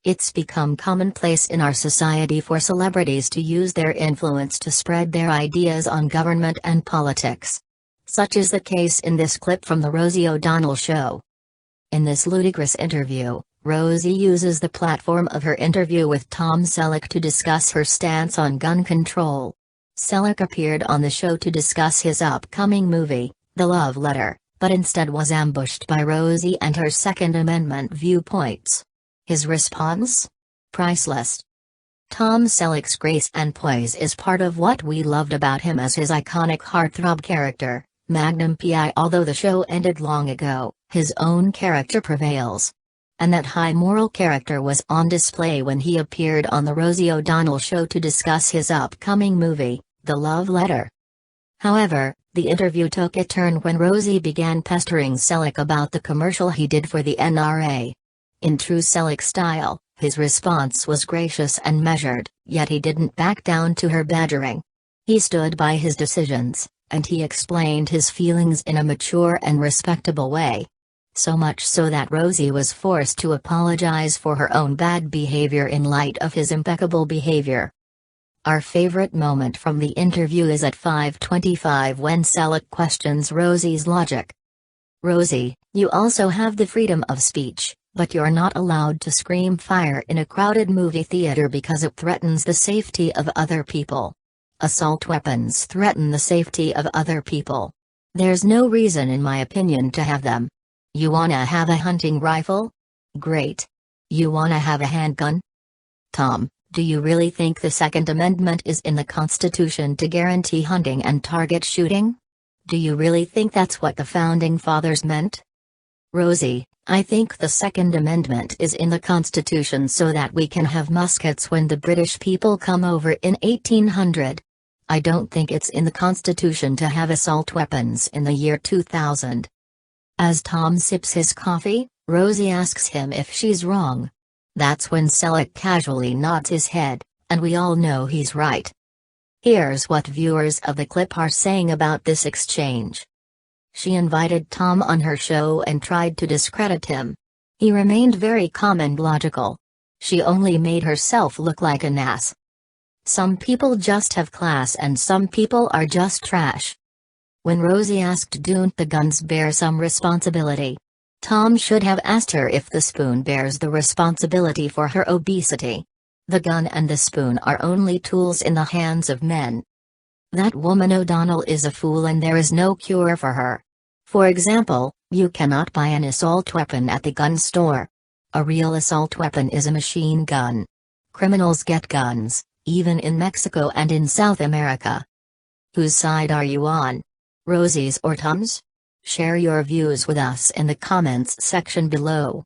It's become commonplace in our society for celebrities to use their influence to spread their ideas on government and politics. Such is the case in this clip from The Rosie O'Donnell Show. In this ludicrous interview, Rosie uses the platform of her interview with Tom Selleck to discuss her stance on gun control. Selleck appeared on the show to discuss his upcoming movie, The Love Letter, but instead was ambushed by Rosie and her Second Amendment viewpoints. His response? Priceless. Tom Selleck's grace and poise is part of what we loved about him as his iconic heartthrob character, Magnum P.I. Although the show ended long ago, his own character prevails. And that high moral character was on display when he appeared on The Rosie O'Donnell Show to discuss his upcoming movie, The Love Letter. However, the interview took a turn when Rosie began pestering Selleck about the commercial he did for the NRA. In true Selleck style, his response was gracious and measured, yet he didn't back down to her badgering. He stood by his decisions, and he explained his feelings in a mature and respectable way. So much so that Rosie was forced to apologize for her own bad behavior in light of his impeccable behavior. Our favorite moment from the interview is at 5:25 when Selleck questions Rosie's logic. Rosie, you also have the freedom of speech, but you're not allowed to scream fire in a crowded movie theater because it threatens the safety of other people. Assault weapons threaten the safety of other people. There's no reason in my opinion to have them. You wanna have a hunting rifle? Great. You wanna have a handgun? Tom, do you really think the Second Amendment is in the Constitution to guarantee hunting and target shooting? Do you really think that's what the Founding Fathers meant? Rosie, I think the Second Amendment is in the Constitution so that we can have muskets when the British people come over in 1800. I don't think it's in the Constitution to have assault weapons in the year 2000. As Tom sips his coffee, Rosie asks him if she's wrong. That's when Selleck casually nods his head, and we all know he's right. Here's what viewers of the clip are saying about this exchange. She invited Tom on her show and tried to discredit him. He remained very calm and logical. She only made herself look like an ass. Some people just have class and some people are just trash. When Rosie asked don't the guns bear some responsibility? Tom should have asked her if the spoon bears the responsibility for her obesity. The gun and the spoon are only tools in the hands of men. That woman O'Donnell is a fool and there is no cure for her. For example, you cannot buy an assault weapon at the gun store. A real assault weapon is a machine gun. Criminals get guns, even in Mexico and in South America. Whose side are you on? Rosie's or Tom's? Share your views with us in the comments section below.